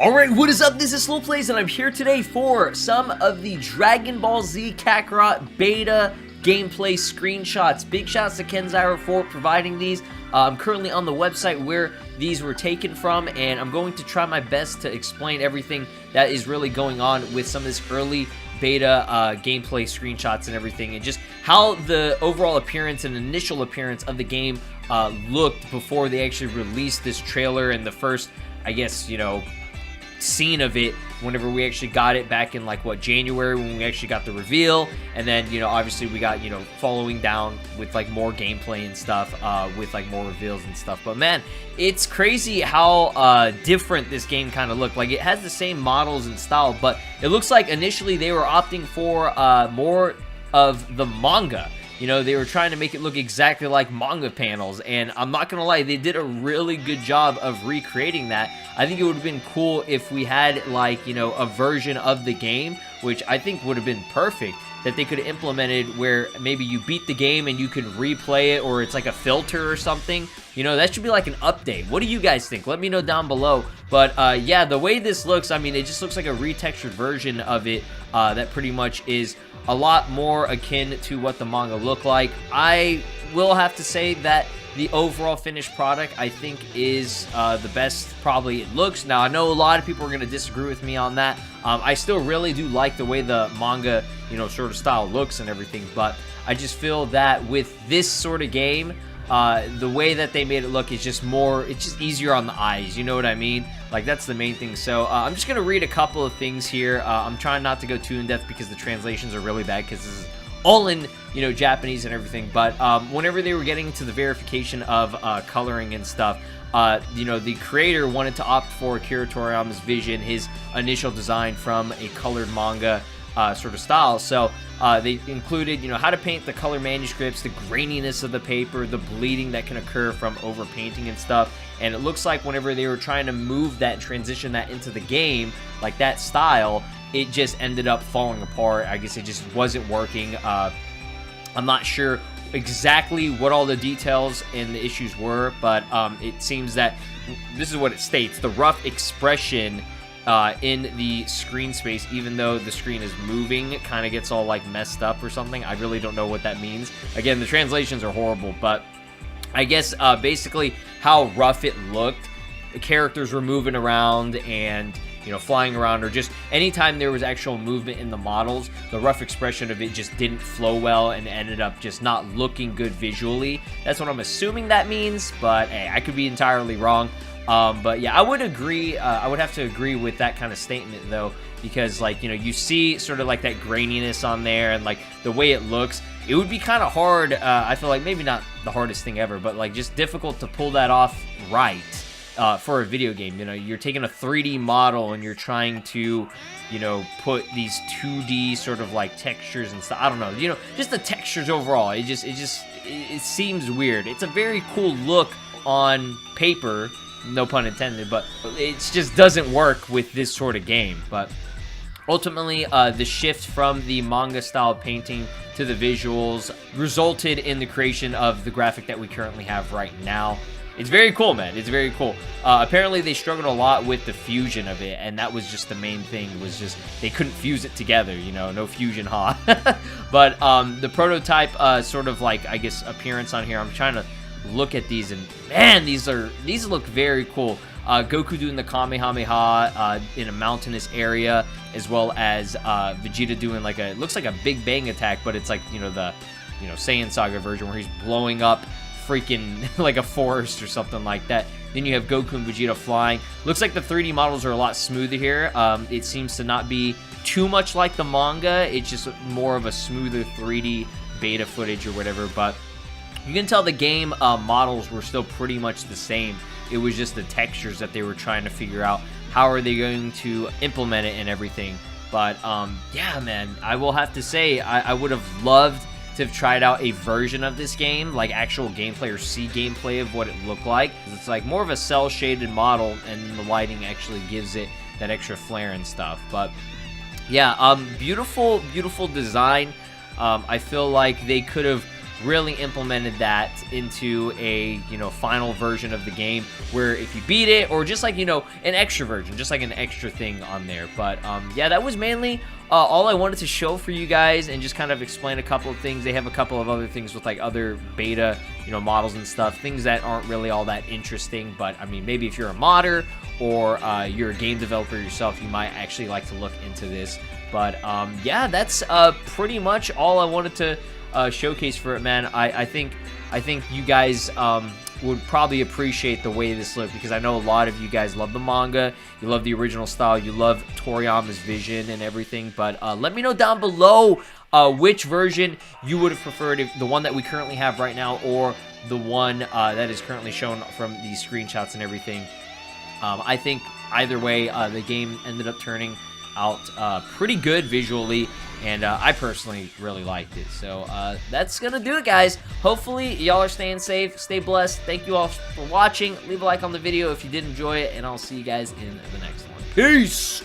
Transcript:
Alright, what is up? This is SLOplays, and I'm here today for some of the Dragon Ball Z Kakarot beta gameplay screenshots. Big shouts to Kenzairo for providing these. I'm currently on the website where these were taken from, and I'm going to try my best to explain everything that is really going on with some of this early beta gameplay screenshots and everything, and just how the overall appearance and initial appearance of the game looked before they actually released this trailer and the first, I guess, you know, scene of it whenever we actually got it back in like January, when we actually got the reveal. And then, you know, obviously we got, you know, following down with like more gameplay and stuff, with like more reveals and stuff. But man, it's crazy how different this game kind of looked. Like, it has the same models and style, but it looks like initially they were opting for more of the manga. You know, they were trying to make it look exactly like manga panels, and I'm not gonna lie, they did a really good job of recreating that. I think it would have been cool if we had, like, you know, a version of the game, which I think would have been perfect, that they could have implemented where maybe you beat the game and you can replay it, or it's like a filter or something. You know, that should be like an update. What do you guys think? Let me know down below. But yeah, the way this looks, I mean, it just looks like a retextured version of it that pretty much is a lot more akin to what the manga looked like. I will have to say that the overall finished product, I think, is the best probably it looks. Now, I know a lot of people are going to disagree with me on that. I still really do like the way the manga, you know, sort of style looks and everything, but I just feel that with this sort of game, the way that they made it look is just more, it's just easier on the eyes, you know what I mean? Like, that's the main thing. So I'm just gonna read a couple of things here. I'm trying not to go too in depth because the translations are really bad, because this is all in, you know, Japanese and everything. But whenever they were getting to the verification of coloring and stuff, you know, the creator wanted to opt for Akira Toriyama's vision, his initial design, from a colored manga sort of style. So they included, you know, how to paint the color manuscripts, the graininess of the paper, the bleeding that can occur from overpainting and stuff. And it looks like whenever they were trying to move that and transition that into the game, like that style, it just ended up falling apart. I guess it just wasn't working. I'm not sure exactly what all the details and the issues were, but it seems that this is what it states: the rough expression in the screen space, even though the screen is moving, it kind of gets all like messed up or something. I really don't know what that means. Again, the translations are horrible, but I guess basically how rough it looked. The characters were moving around and, you know, flying around, or just anytime there was actual movement in the models, the rough expression of it just didn't flow well and ended up just not looking good visually. That's what I'm assuming that means, but hey, I could be entirely wrong. But yeah, I would agree. I would have to agree with that kind of statement, though, because, like, you know, you see sort of like that graininess on there, and like the way it looks, it would be kind of hard. I feel like maybe not the hardest thing ever, but like just difficult to pull that off right for a video game. You know, you're taking a 3D model and you're trying to, you know, put these 2D sort of like textures and stuff. I don't know, you know, just the textures overall. It seems weird. It's a very cool look on paper, no pun intended, but it just doesn't work with this sort of game. But ultimately, the shift from the manga style painting to the visuals resulted in the creation of the graphic that we currently have right now. It's very cool, man. It's very cool. Apparently, they struggled a lot with the fusion of it, and that was just the main thing, was just they couldn't fuse it together, you know, no fusion, huh? But the prototype sort of like, I guess, appearance on here, I'm trying to look at these, and man, these look very cool. Goku doing the Kamehameha in a mountainous area, as well as Vegeta doing like it looks like a Big Bang attack, but it's like, you know, the, you know, Saiyan Saga version where he's blowing up freaking like a forest or something like that. Then you have Goku and Vegeta flying. Looks like the 3D models are a lot smoother here. It seems to not be too much like the manga. It's just more of a smoother 3D beta footage or whatever, but you can tell the game models were still pretty much the same. It was just the textures that they were trying to figure out how are they going to implement it and everything. But yeah, man, I will have to say I would have loved to have tried out a version of this game, like actual gameplay, or see gameplay of what it looked like. It's like more of a cell shaded model, and the lighting actually gives it that extra flare and stuff. But yeah, beautiful design. I feel like they could have really implemented that into a, you know, final version of the game, where if you beat it, or just like, you know, an extra version, just like an extra thing on there. But yeah, that was mainly all I wanted to show for you guys, and just kind of explain a couple of things. They have a couple of other things with like other beta, you know, models and stuff, things that aren't really all that interesting. But I mean, maybe if you're a modder or you're a game developer yourself, you might actually like to look into this. But yeah, that's pretty much all I wanted to showcase for it, man. I think you guys would probably appreciate the way this looked, because I know a lot of you guys love the manga, you love the original style, you love Toriyama's vision and everything. But let me know down below which version you would have preferred, if the one that we currently have right now, or the one that is currently shown from these screenshots and everything. I think either way, the game ended up turning out pretty good visually, and I personally really liked it. So that's gonna do it, guys. Hopefully y'all are staying safe, stay blessed. Thank you all for watching. Leave a like on the video if you did enjoy it, and I'll see you guys in the next one. Peace.